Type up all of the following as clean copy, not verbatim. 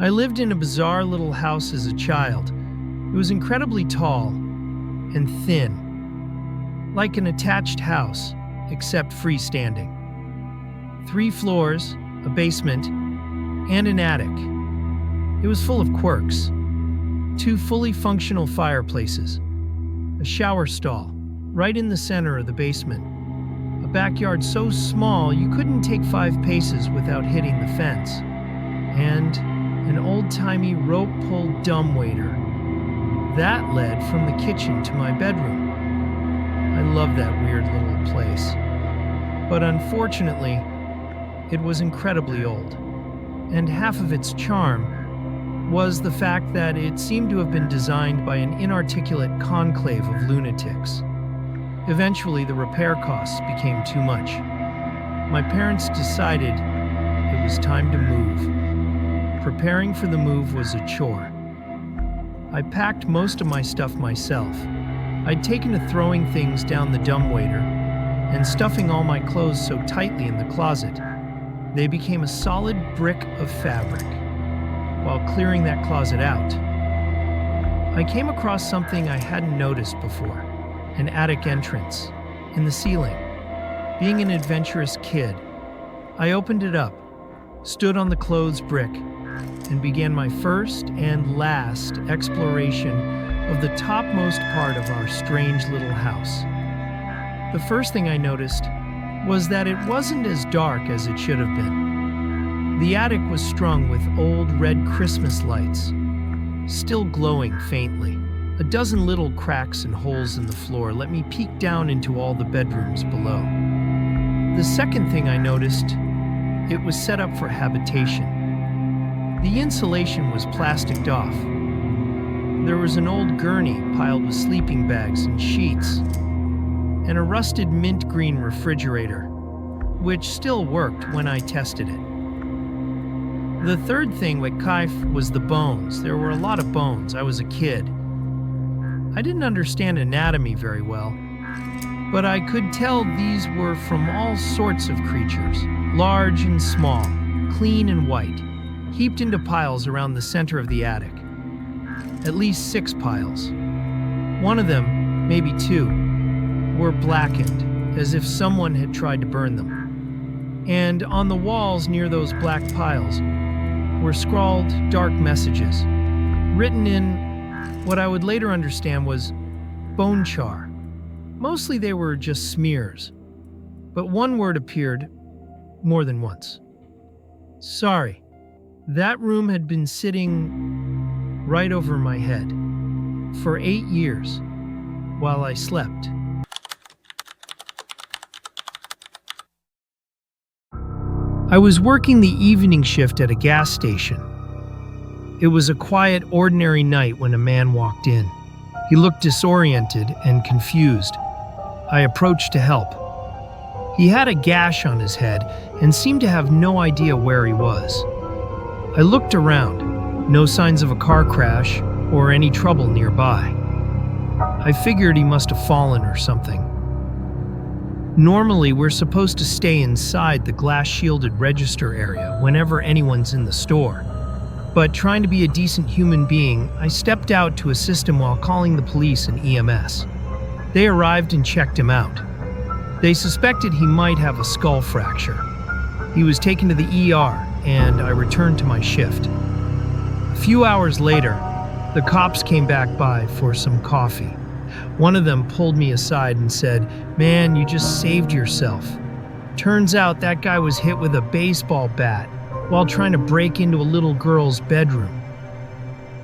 I lived in a bizarre little house as a child. It was incredibly tall and thin, like an attached house, except freestanding. 3 floors, a basement, and an attic. It was full of quirks. 2 fully functional fireplaces, a shower stall right in the center of the basement, a backyard so small you couldn't take 5 paces without hitting the fence, and an old-timey rope-pulled dumbwaiter. That led from the kitchen to my bedroom. I love that weird little place. But unfortunately, it was incredibly old, and half of its charm was the fact that it seemed to have been designed by an inarticulate conclave of lunatics. Eventually, the repair costs became too much. My parents decided it was time to move. Preparing for the move was a chore. I packed most of my stuff myself. I'd taken to throwing things down the dumbwaiter and stuffing all my clothes so tightly in the closet, they became a solid brick of fabric. While clearing that closet out, I came across something I hadn't noticed before, an attic entrance in the ceiling. Being an adventurous kid, I opened it up, stood on the closed brick, and began my first and last exploration of the topmost part of our strange little house. The first thing I noticed was that it wasn't as dark as it should have been. The attic was strung with old red Christmas lights, still glowing faintly. A dozen little cracks and holes in the floor let me peek down into all the bedrooms below. The second thing I noticed, it was set up for habitation. The insulation was plasticed off. There was an old gurney piled with sleeping bags and sheets, and a rusted mint green refrigerator, which still worked when I tested it. The third thing with Kaif was the bones. There were a lot of bones. I was a kid. I didn't understand anatomy very well, but I could tell these were from all sorts of creatures, large and small, clean and white, heaped into piles around the center of the attic. At least 6 piles. One of them, maybe 2, were blackened, as if someone had tried to burn them. And on the walls near those black piles were scrawled dark messages, written in what I would later understand was bone char. Mostly they were just smears, but one word appeared more than once. Sorry. That room had been sitting right over my head for 8 years while I slept. I was working the evening shift at a gas station. It was a quiet, ordinary night when a man walked in. He looked disoriented and confused. I approached to help. He had a gash on his head and seemed to have no idea where he was. I looked around, no signs of a car crash or any trouble nearby. I figured he must have fallen or something. Normally, we're supposed to stay inside the glass-shielded register area whenever anyone's in the store. But trying to be a decent human being, I stepped out to assist him while calling the police and EMS. They arrived and checked him out. They suspected he might have a skull fracture. He was taken to the ER, and I returned to my shift. A few hours later, the cops came back by for some coffee. One of them pulled me aside and said, "Man, you just saved yourself. Turns out that guy was hit with a baseball bat while trying to break into a little girl's bedroom.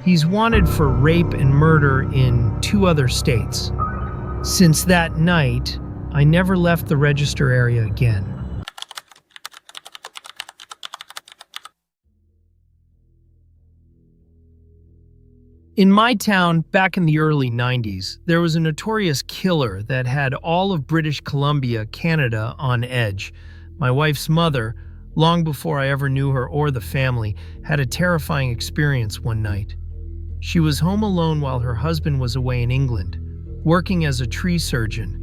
He's wanted for rape and murder in 2 other states." Since that night, I never left the register area again. In my town, back in the early 90s, there was a notorious killer that had all of British Columbia, Canada, on edge. My wife's mother, long before I ever knew her or the family, had a terrifying experience one night. She was home alone while her husband was away in England, working as a tree surgeon.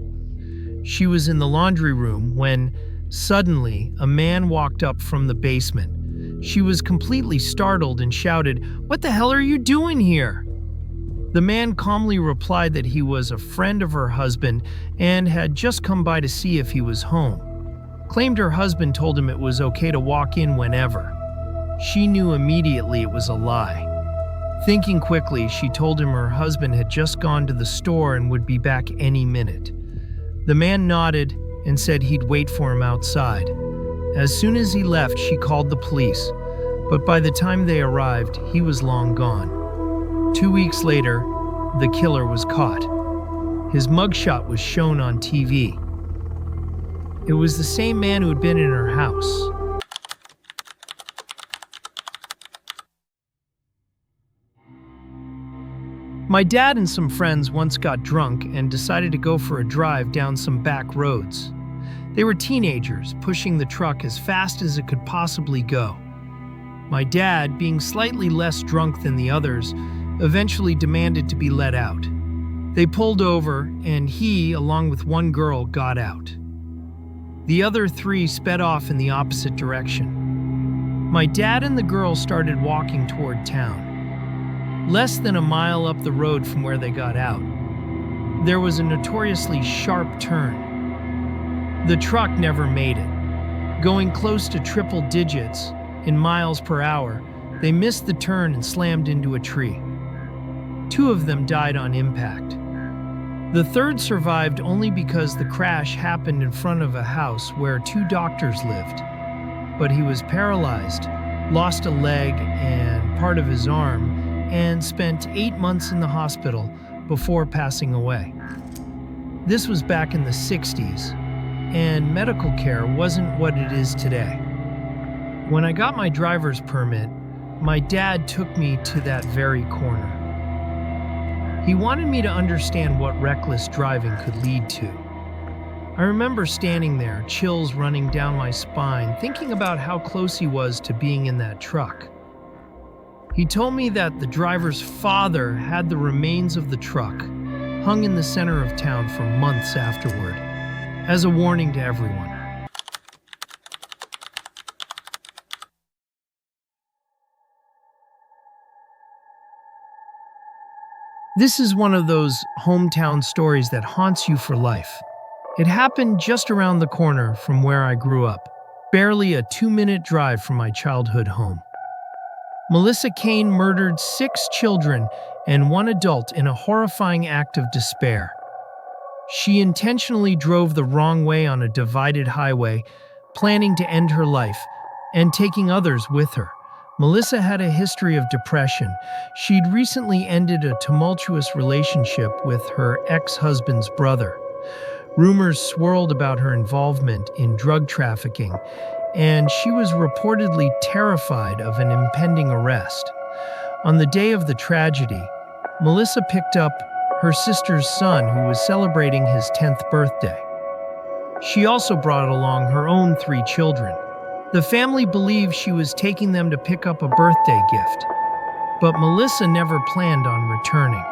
She was in the laundry room when, suddenly, a man walked up from the basement, She was completely startled and shouted, "What the hell are you doing here?" The man calmly replied that he was a friend of her husband and had just come by to see if he was home. Claimed her husband told him it was okay to walk in whenever. She knew immediately it was a lie. Thinking quickly, she told him her husband had just gone to the store and would be back any minute. The man nodded and said he'd wait for him outside. As soon as he left, she called the police, but by the time they arrived, he was long gone. 2 weeks later, the killer was caught. His mugshot was shown on TV. It was the same man who had been in her house. My dad and some friends once got drunk and decided to go for a drive down some back roads. They were teenagers, pushing the truck as fast as it could possibly go. My dad, being slightly less drunk than the others, eventually demanded to be let out. They pulled over, and he, along with one girl, got out. The other three sped off in the opposite direction. My dad and the girl started walking toward town. Less than a mile up the road from where they got out, there was a notoriously sharp turn. The truck never made it. Going close to triple digits in miles per hour, they missed the turn and slammed into a tree. 2 of them died on impact. The third survived only because the crash happened in front of a house where 2 doctors lived. But he was paralyzed, lost a leg and part of his arm, and spent 8 months in the hospital before passing away. This was back in the 60s, and medical care wasn't what it is today. When I got my driver's permit, my dad took me to that very corner. He wanted me to understand what reckless driving could lead to. I remember standing there, chills running down my spine, thinking about how close he was to being in that truck. He told me that the driver's father had the remains of the truck hung in the center of town for months afterward, as a warning to everyone. This is one of those hometown stories that haunts you for life. It happened just around the corner from where I grew up, barely a 2-minute drive from my childhood home. Melissa Kane murdered 6 children and 1 adult in a horrifying act of despair. She intentionally drove the wrong way on a divided highway, planning to end her life and taking others with her. Melissa had a history of depression. She'd recently ended a tumultuous relationship with her ex-husband's brother. Rumors swirled about her involvement in drug trafficking, and she was reportedly terrified of an impending arrest. On the day of the tragedy, Melissa picked up her sister's son, who was celebrating his 10th birthday. She also brought along her own 3 children. The family believed she was taking them to pick up a birthday gift, but Melissa never planned on returning.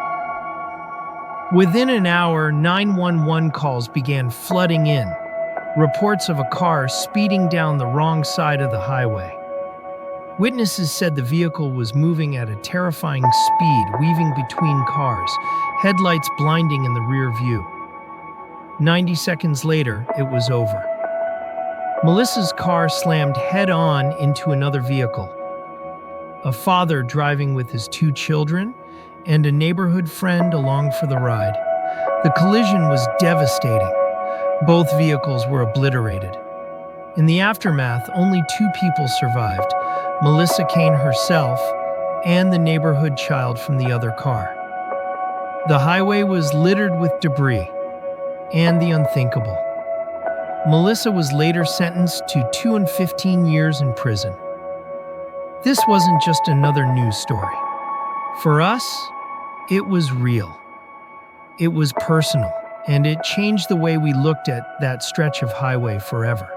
Within an hour, 911 calls began flooding in, reports of a car speeding down the wrong side of the highway. Witnesses said the vehicle was moving at a terrifying speed, weaving between cars, headlights blinding in the rear view. 90 seconds later, it was over. Melissa's car slammed head-on into another vehicle. A father driving with his 2 children and a neighborhood friend along for the ride. The collision was devastating. Both vehicles were obliterated. In the aftermath, only 2 people survived, Melissa Kane herself and the neighborhood child from the other car. The highway was littered with debris and the unthinkable. Melissa was later sentenced to 2 and 15 years in prison. This wasn't just another news story. For us, it was real. It was personal, and it changed the way we looked at that stretch of highway forever.